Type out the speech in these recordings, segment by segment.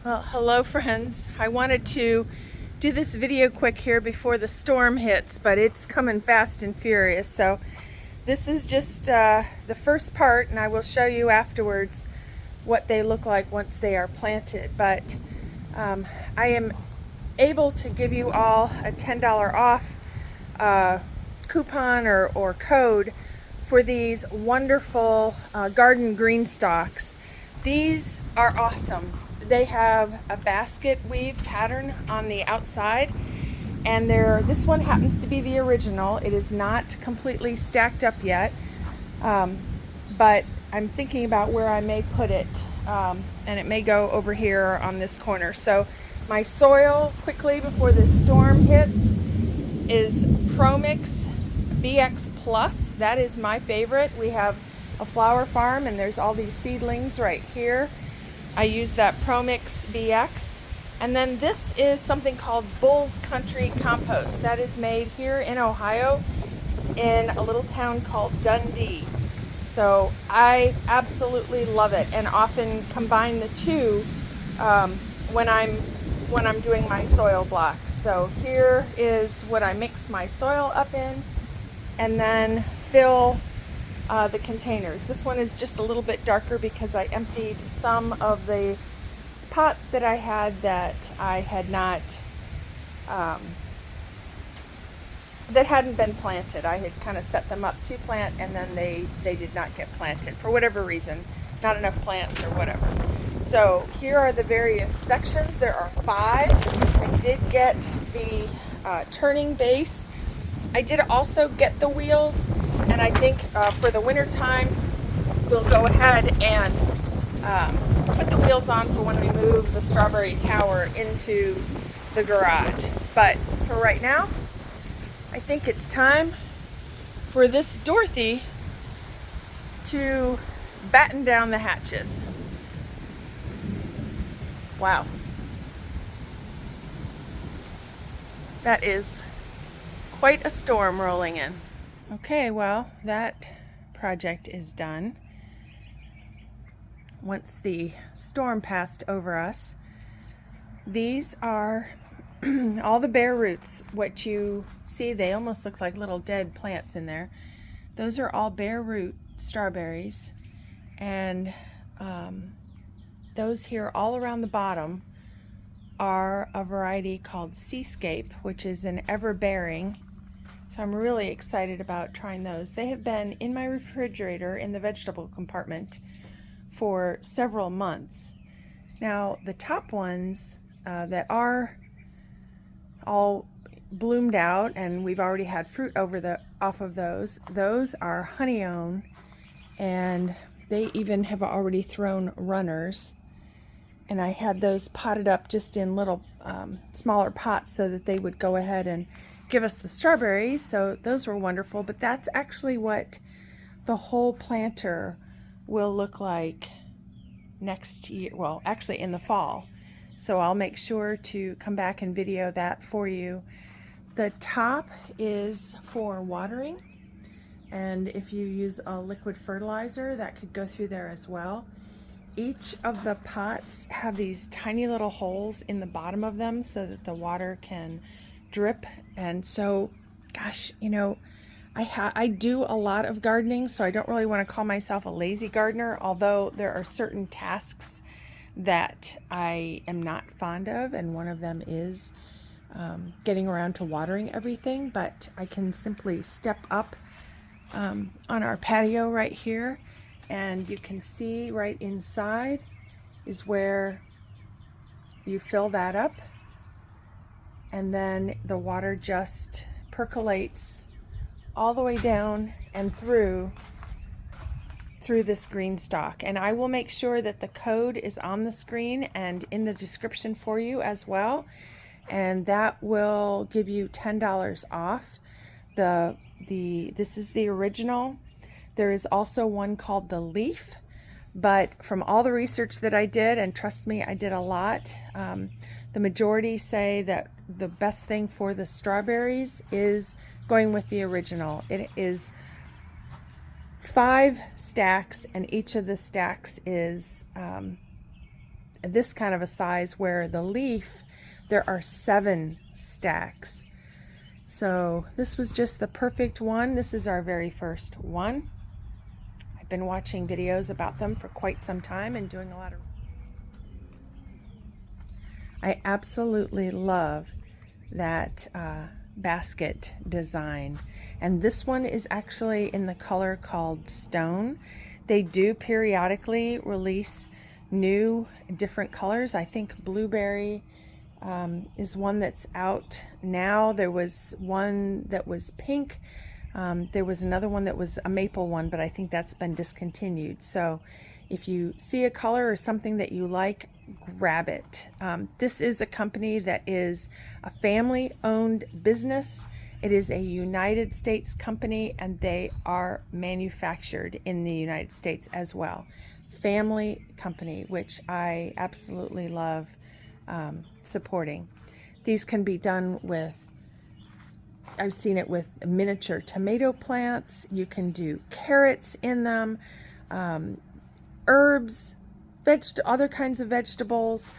Well, hello friends. I wanted to do this video quick here before the storm hits, but it's coming fast and furious. So this is just the first part, and I will show you afterwards what they look like once they are planted. But I am able to give you all a $10 off coupon or code for these wonderful garden green stalks. These are awesome. They have a basket weave pattern on the outside, and this one happens to be the original. It is not completely stacked up yet, but I'm thinking about where I may put it, and it may go over here on this corner. So my soil, quickly before the storm hits, is ProMix BX Plus. That is my favorite. We have a flower farm and there's all these seedlings right here. I use that ProMix BX. And then this is something called Bull's Country Compost. That is made here in Ohio in a little town called Dundee. So I absolutely love it, and often combine the two when I'm doing my soil blocks. So here is what I mix my soil up in, and then fill the containers. This one is just a little bit darker because I emptied some of the pots that I had that I had not, that hadn't been planted. I had kind of set them up to plant, and then they did not get planted for whatever reason, not enough plants or whatever. So here are the various sections. There are 5. I did get the turning base. I did also get the wheels, and I think for the winter time we'll go ahead and put the wheels on for when we move the strawberry tower into the garage. But for right now, I think it's time for this Dorothy to batten down the hatches. Wow. That is quite a storm rolling in. Okay, well, that project is done. Once the storm passed over us, these are all the bare roots. What you see, they almost look like little dead plants in there. Those are all bare root strawberries, and those here all around the bottom are a variety called Seascape, which is an ever-bearing. So I'm really excited about trying those. They have been in my refrigerator in the vegetable compartment for several months. Now the top ones that are all bloomed out, and we've already had fruit off of those are Honeyone, and they even have already thrown runners. And I had those potted up just in little smaller pots so that they would go ahead and give us the strawberries. So those were wonderful, but that's actually what the whole planter will look like next year. Well, actually in the fall. So I'll make sure to come back and video that for you. The top is for watering, and if you use a liquid fertilizer, that could go through there as well. Each of the pots have these tiny little holes in the bottom of them so that the water can drip. And so, gosh, you know, I do a lot of gardening, so I don't really want to call myself a lazy gardener, although there are certain tasks that I am not fond of, and one of them is getting around to watering everything. But I can simply step up on our patio right here, and you can see right inside is where you fill that up, and then the water just percolates all the way down and through this GreenStalk. And I will make sure that the code is on the screen and in the description for you as well, and that will give you $10 off. This is the original. There is also one called the Leaf, but from all the research that I did, and trust me, I did a lot, the majority say that the best thing for the strawberries is going with the original. It is 5 stacks, and each of the stacks is this kind of a size where the leaf, there are 7 stacks. So this was just the perfect one. This is our very first one. I've been watching videos about them for quite some time and doing a lot of... I absolutely love that basket design. And this one is actually in the color called Stone. They do periodically release new different colors. I think blueberry is one that's out now. There was one that was pink. There was another one that was a maple one, but I think that's been discontinued. So if you see a color or something that you like, grab it. This is a company that is a family-owned business. It is a United States company, and they are manufactured in the United States as well. Family company, which I absolutely love supporting. These can be done with, I've seen it with miniature tomato plants. You can do carrots in them, herbs, other kinds of vegetables,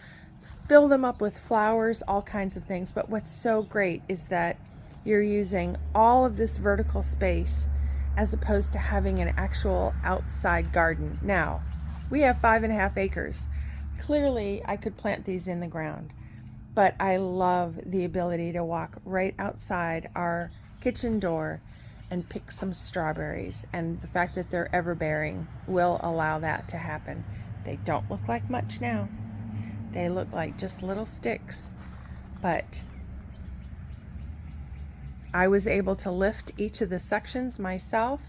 fill them up with flowers, all kinds of things. But what's so great is that you're using all of this vertical space as opposed to having an actual outside garden. Now, we have 5.5 acres. Clearly, I could plant these in the ground, but I love the ability to walk right outside our kitchen door and pick some strawberries, and the fact that they're ever-bearing will allow that to happen. They don't look like much now. They look like just little sticks, but I was able to lift each of the sections myself.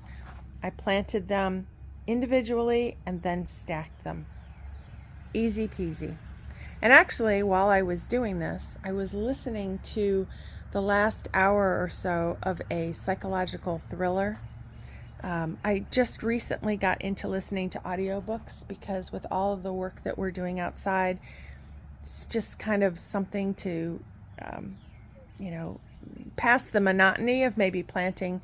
I planted them individually and then stacked them. Easy peasy. And actually, while I was doing this, I was listening to the last hour or so of a psychological thriller. I just recently got into listening to audiobooks because with all of the work that we're doing outside, it's just kind of something to, pass the monotony of maybe planting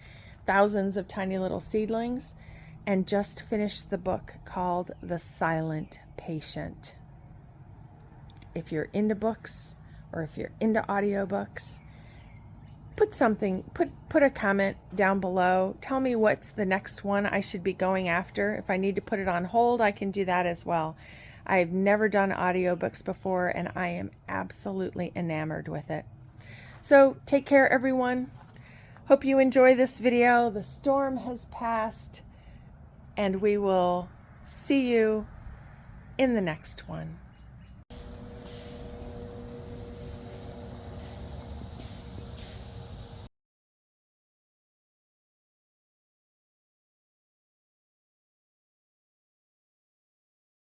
thousands of tiny little seedlings, and just finished the book called The Silent Patient. If you're into books or if you're into audiobooks, put a comment down below. Tell me what's the next one I should be going after. If I need to put it on hold, I can do that as well. I've never done audiobooks before, and I am absolutely enamored with it. So take care, everyone. Hope you enjoy this video. The storm has passed, and we will see you in the next one.